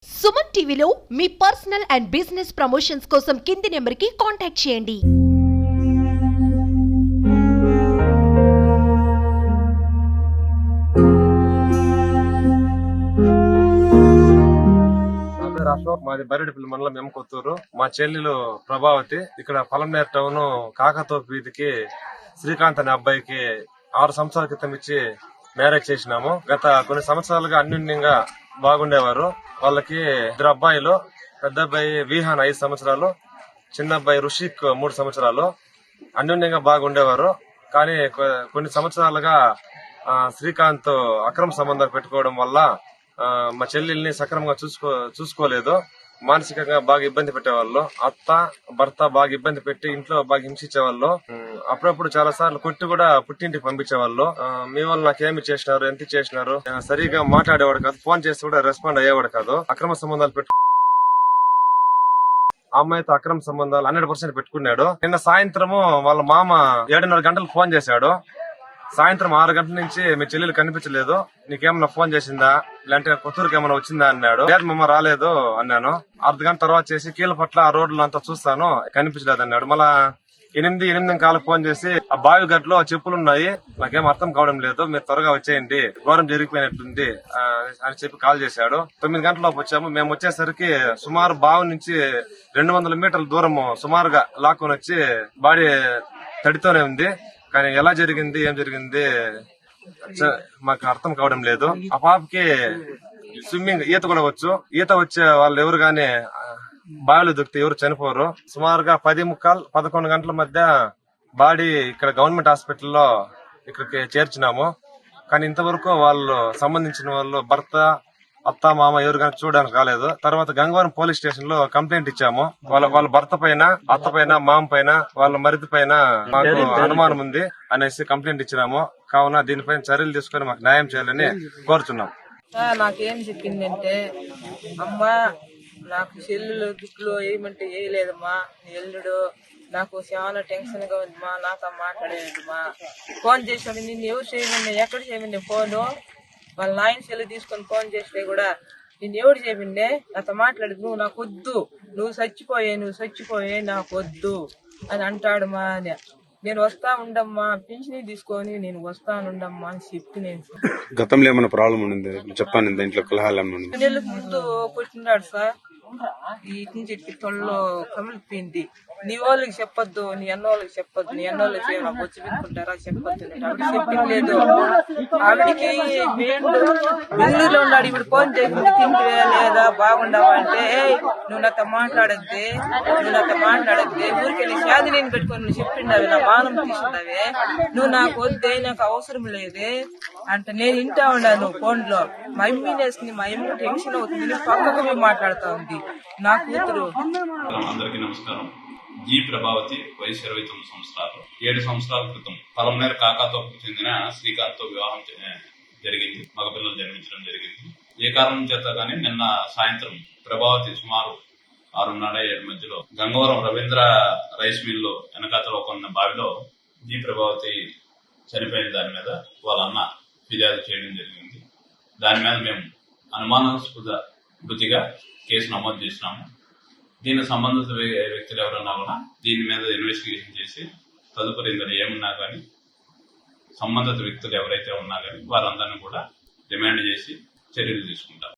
సుమన్ టీవీలో మీ personal and business promotions కోసం కింది నెంబర్కి కాంటాక్ట్ చేయండి. అశోక్, మాది బరిడిపల్లి మండలం ఎంకొత్తూరు. మా చెల్లెలు ప్రభావతి ఇక్కడ పలంనేరు టౌన్ కాకతోపు వీధికి శ్రీకాంత్ అనే అబ్బాయికి 6 సంవత్సరాల క్రితం ఇచ్చి మ్యారేజ్ చేసినాము. గత కొన్ని సంవత్సరాలుగా అన్యోన్యంగా బాగుండేవారు. వాళ్ళకి 2 అబ్బాయిలు, పెద్ద అబ్బాయి విహాన్ 5 సంవత్సరాలు, చిన్న అబ్బాయి రుషిక్ 3 సంవత్సరాలు. అన్యోన్యంగా బాగుండేవారు. కానీ కొన్ని సంవత్సరాలుగా శ్రీకాంత్ అక్రమ సంబంధాలు పెట్టుకోవడం వల్ల మా చెల్లెల్ని సక్రమంగా చూసుకోలేదు. మానసికంగా బాగా ఇబ్బంది పెట్టేవాళ్ళు. అత్త భర్త బాగా ఇబ్బంది పెట్టి ఇంట్లో బాగా హింసించేవాళ్ళు. అప్పుడప్పుడు చాలా సార్లు కొట్టి కూడా పుట్టింటికి పంపించేవాళ్ళు. మీ వాళ్ళు నాకేమి చేసినారు, ఎంత చేసినారు, సరిగా మాట్లాడేవాడు కాదు. ఫోన్ చేసి కూడా రెస్పాండ్ అయ్యేవాడు కాదు. అక్రమ సంబంధాలు అమ్మాయితో అక్రమ సంబంధాలు 100% పెట్టుకున్నాడు. నిన్న సాయంత్రము వాళ్ళ మామ 7:30 గంటలకు ఫోన్ చేశాడు. సాయంత్రం 6 గంటల నుంచి మీ చెల్లెలు కనిపించలేదు, నీకేమన్నా ఫోన్ చేసిందా, లేదంటే కొత్తూరుకి ఏమన్నా వచ్చిందా అన్నాడు. లేదు మమ్మ రాలేదు అన్నాను. అర్ధ గంట తర్వాత చేసి కీలపట్ల ఆ రోడ్లు అంతా చూస్తాను, కనిపించలేదు అన్నాడు. మళ్ళా 8 కాలకు ఫోన్ చేసి ఆ బావి గట్లో చెప్పులున్నాయి, నాకేం అర్థం కావడం లేదు, మీరు త్వరగా వచ్చేయండి, ఘోరం జరిగిపోయినట్టుంది అని చెప్పి కాల్ చేశాడు. 9 గంటలలోపు వచ్చాము. మేము వచ్చేసరికి సుమారు బావి నుంచి 200 మీటర్ల దూరము సుమారుగా లాక్కొని వచ్చి బాడీ తడితోనే ఉంది. కానీ ఎలా జరిగింది, ఏం జరిగింది మాకు అర్థం కావడం లేదు. ఆ పాపకి స్విమ్మింగ్, ఈత కూడా వచ్చు. ఈత వచ్చే వాళ్ళు ఎవరు గాని బావిలో దొరికితే ఎవరు చనిపోరు. సుమారుగా 10:15, 11 గంటల మధ్య బాడీ ఇక్కడ గవర్నమెంట్ హాస్పిటల్లో ఇక్కడికి చేర్చినాము. కానీ ఇంతవరకు వాళ్ళు సంబంధించిన వాళ్ళు భర్త, అత్త, మామ ఎవరు కానీ చూడడానికి రాలేదు. తర్వాత గంగవరం పోలీస్ స్టేషన్ లో కంప్లైంట్ ఇచ్చాము. వాళ్ళ భర్త పైన, అత్త పైన, మామ పైన, వాళ్ళ మరిది పైన మాకు అనుమానం ఉంది అనేసి కంప్లైంట్ ఇచ్చినాము. కావున దీనిపైన చర్యలు తీసుకుని మాకు న్యాయం చేయాలని కోరుతున్నాం. నాకేం చెప్పిందంటే, అమ్మా నాకు చెల్లులు దుక్కులు ఏమంటే వేయలేదమ్మా, ఎల్లుడు నాకు చాలా టెన్షన్ గా ఉందమ్మా, నాతో మాట్లాడేదమ్మా, ఫోన్ చేసాడు. నిన్ను ఎవరు చేయమన్నా, ఎక్కడ చేయమన్నా ఫోను, వాళ్ళ నాయన సెల్లు తీసుకొని ఫోన్ చేస్తే కూడా నిన్ను ఎవరు చేయమండే, నాతో మాట్లాడదు, నువ్వు నాకు వద్దు, నువ్వు చచ్చిపోయే నాకు వద్దు అని అంటాడు మా అని. నేను వస్తా ఉండమ్మా, పింఛని తీసుకొని నేను వస్తానుండమ్మా అని చెప్పి నేను గతంలో ఏమైనా ప్రాబ్లం ఉంది చెప్పాను, ఇంట్లో కలహాలు నెలకు ముందు కొట్టినాడు సార్. ఈ నుంచి తొల్లో కమిలిపోయింది. నీ వాళ్ళకి చెప్పొద్దు, నీ అన్న వాళ్ళకి చెప్పొద్దు, నీ అన్న వాళ్ళకి నాకు వచ్చి పెట్టుకుంటారా చెప్పొద్దు. ఆవిడ చెప్పింది ఆవిడికి బెంగళూరులో ఉన్నాడు. ఇప్పుడు ఫోన్ చేసింది, తింటివే లేదా, బాగుండవా అంటే, నువ్వు నాతో మాట్లాడద్దే, ఊరికే నీ శాది నేను పెట్టుకొని నువ్వు చెప్పిండవే, నా మానం తీసిండవే, నువ్వు నాకు వద్దే, నాకు అవసరం లేదే అంటే నేను ఇంటా ఉన్నాను ఫోన్ లో. మా అమ్మినేసి మా అమ్మ టెన్షన్ అవుతుంది, పక్కకు పోయి మాట్లాడుతా ఉంది నా కూతురు. అందరికీ నమస్కారం. జీ ప్రభావతి, వయసు 29 సంవత్సరాలు. 7 సంవత్సరాల క్రితం పలంనేరు కాకతోపుకు చెందిన శ్రీకాంత్ తో వివాహం జరిగింది. మగపిల్లలు జన్మించడం జరిగింది. ఏ కారణం చేత గానీ నిన్న సాయంత్రం ప్రభావతి సుమారు 6:30-7 మధ్యలో గంగవరం రవీంద్ర రైస్ మిల్ లో వెనకాతలో కొన్న బావిలో జీ ప్రభావతి చనిపోయిన దాని మీద వాళ్ళ అన్న ఫిర్యాదు చేయడం జరిగింది. దాని మీద మేము అనుమానాస్పద మృతిగా కేసు నమోదు చేసినాము. దీనికి సంబంధిత వ్యక్తులు ఎవరన్నా కూడా దీని మీద ఇన్వెస్టిగేషన్ చేసి తదుపరి ఇందులో ఏమున్నా కానీ సంబంధిత వ్యక్తులు ఎవరైతే ఉన్నా కానీ వారందరినీ కూడా రిమాండ్ చేసి చర్యలు తీసుకుంటారు.